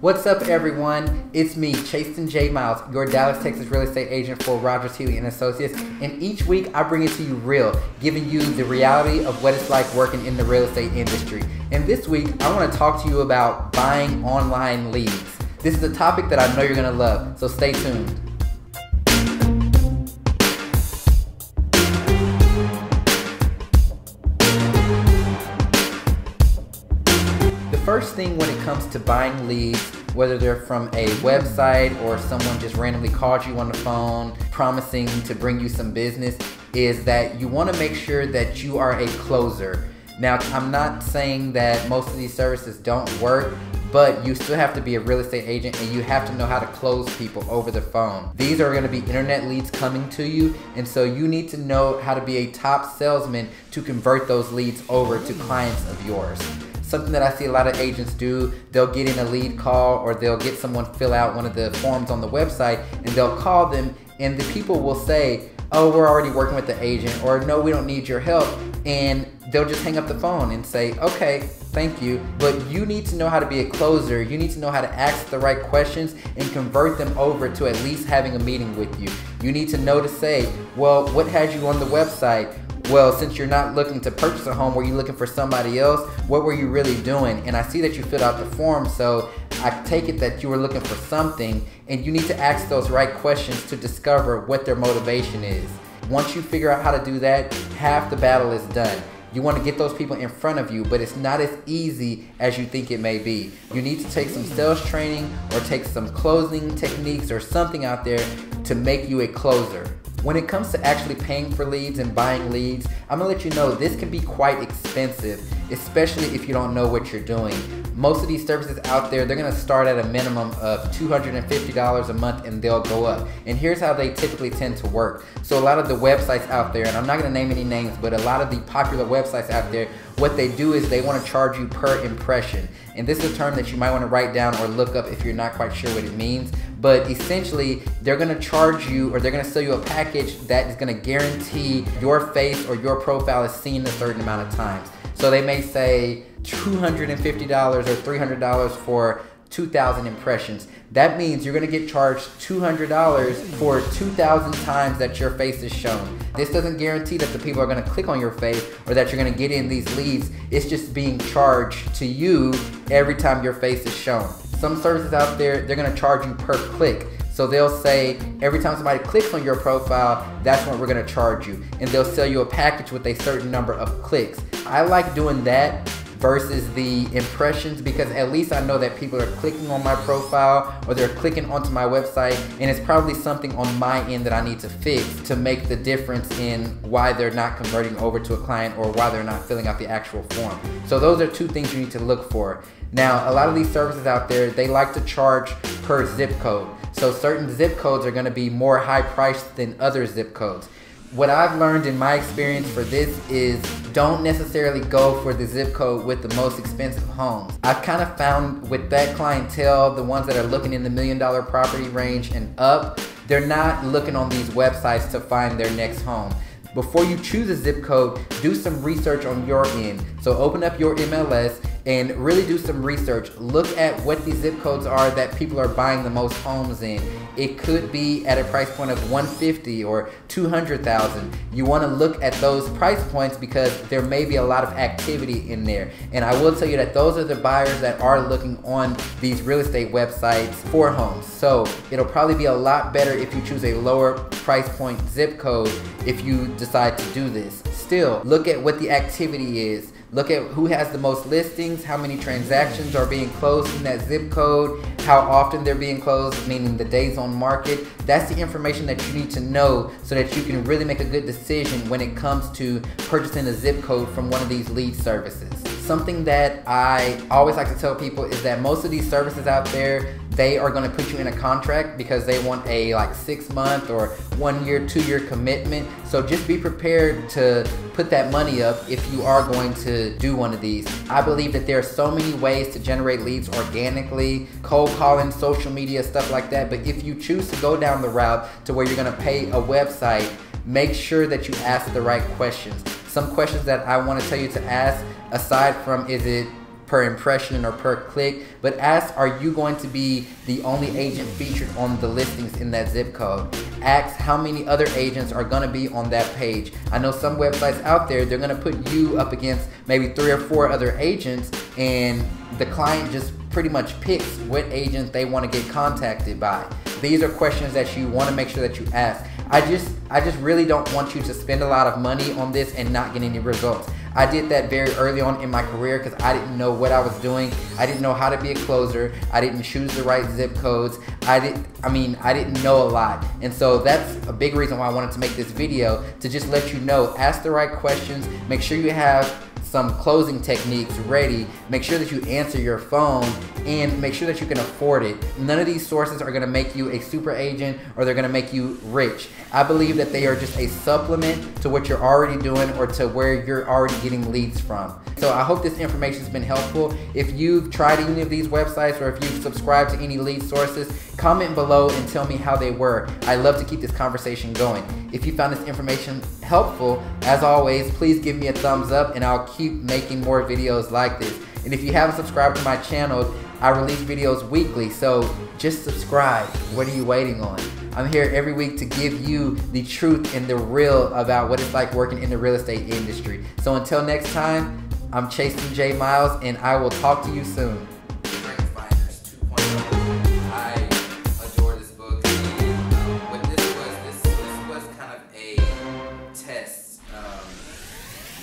What's up, everyone? It's me, Chasten J. Miles, your Dallas, Texas real estate agent for Rogers, Healy & Associates, and each week I bring it to you real, giving you the reality of what it's like working in the real estate industry. And this week, I want to talk to you about buying online leads. This is a topic that I know you're going to love, so stay tuned. First thing when it comes to buying leads, whether they're from a website or someone just randomly called you on the phone promising to bring you some business, is that you want to make sure that you are a closer. Now, I'm not saying that most of these services don't work, but you still have to be a real estate agent and you have to know how to close people over the phone. These are going to be internet leads coming to you, and so you need to know how to be a top salesman to convert those leads over to clients of yours. Something that I see a lot of agents do, they'll get in a lead call or they'll get someone fill out one of the forms on the website and they'll call them, and the people will say, oh, we're already working with the agent, or no, we don't need your help, and they'll just hang up the phone and say, okay, thank you. But you need to know how to be a closer. You need to know how to ask the right questions and convert them over to at least having a meeting with you. You need to know to say, well, what has you on the website? Well, since you're not looking to purchase a home, were you looking for somebody else? What were you really doing? And I see that you filled out the form, so I take it that you were looking for something, and you need to ask those right questions to discover what their motivation is. Once you figure out how to do that, half the battle is done. You want to get those people in front of you, but it's not as easy as you think it may be. You need to take some sales training or take some closing techniques or something out there to make you a closer. When it comes to actually paying for leads and buying leads, I'm gonna let you know this can be quite expensive, especially if you don't know what you're doing. Most of these services out there, they're gonna start at a minimum of $250 a month and they'll go up. And here's how they typically tend to work. So a lot of the websites out there, and I'm not gonna name any names, but a lot of the popular websites out there, what they do is they wanna charge you per impression. And this is a term that you might wanna write down or look up if you're not quite sure what it means. But essentially, they're gonna charge you, or they're gonna sell you a package that is gonna guarantee your face or your profile is seen a certain amount of times. So they may say $250 or $300 for 2,000 impressions. That means you're gonna get charged $200 for 2,000 times that your face is shown. This doesn't guarantee that the people are gonna click on your face or that you're gonna get in these leads. It's just being charged to you every time your face is shown. Some services out there, they're gonna charge you per click. So they'll say every time somebody clicks on your profile, that's what we're gonna charge you. And they'll sell you a package with a certain number of clicks. I like doing that versus the impressions, because at least I know that people are clicking on my profile or they're clicking onto my website, and it's probably something on my end that I need to fix to make the difference in why they're not converting over to a client or why they're not filling out the actual form. So those are two things you need to look for. Now, a lot of these services out there, they like to charge per zip code. So certain zip codes are gonna be more high priced than other zip codes. What I've learned in my experience for this is don't necessarily go for the zip code with the most expensive homes. I've kind of found with that clientele, the ones that are looking in the $1 million property range and up, they're not looking on these websites to find their next home. Before you choose a zip code, do some research on your end. So open up your MLS and really do some research. Look at what these zip codes are that people are buying the most homes in. It could be at a price point of $150,000 or $200,000. You want to look at those price points because there may be a lot of activity in there. And I will tell you that those are the buyers that are looking on these real estate websites for homes. So it'll probably be a lot better if you choose a lower price point zip code if you decide to do this. Still, look at what the activity is. Look at who has the most listings, how many transactions are being closed in that zip code, how often they're being closed, meaning the days on market. That's the information that you need to know so that you can really make a good decision when it comes to purchasing a zip code from one of these lead services. Something that I always like to tell people is that most of these services out there, they are going to put you in a contract because they want a 6-month or 1 year, 2 year commitment. So just be prepared to put that money up if you are going to do one of these. I believe that there are so many ways to generate leads organically, cold calling, social media, stuff like that. But if you choose to go down the route to where you're going to pay a website, make sure that you ask the right questions. Some questions that I want to tell you to ask, aside from is it per impression or per click, but ask, are you going to be the only agent featured on the listings in that zip code? Ask how many other agents are gonna be on that page. I know some websites out there, they're gonna put you up against maybe 3 or 4 other agents, and the client just pretty much picks what agent they want to get contacted by. These are questions that you want to make sure that you ask. I just really don't want you to spend a lot of money on this and not get any results. I did that very early on in my career because I didn't know what I was doing. I didn't know how to be a closer. I didn't choose the right zip codes. I didn't know a lot. And so that's a big reason why I wanted to make this video, to just let you know, ask the right questions, make sure you have some closing techniques ready, make sure that you answer your phone, and make sure that you can afford it. None of these sources are gonna make you a super agent or they're gonna make you rich. I believe that they are just a supplement to what you're already doing or to where you're already getting leads from. So I hope this information has been helpful. If you've tried any of these websites or if you've subscribed to any lead sources, comment below and tell me how they were. I love to keep this conversation going. If you found this information helpful, as always, please give me a thumbs up and I'll keep making more videos like this. And if you haven't subscribed to my channel, I release videos weekly, so just subscribe. What are you waiting on? I'm here every week to give you the truth and the real about what it's like working in the real estate industry. So until next time, I'm Chasing J Miles, and I will talk to you soon.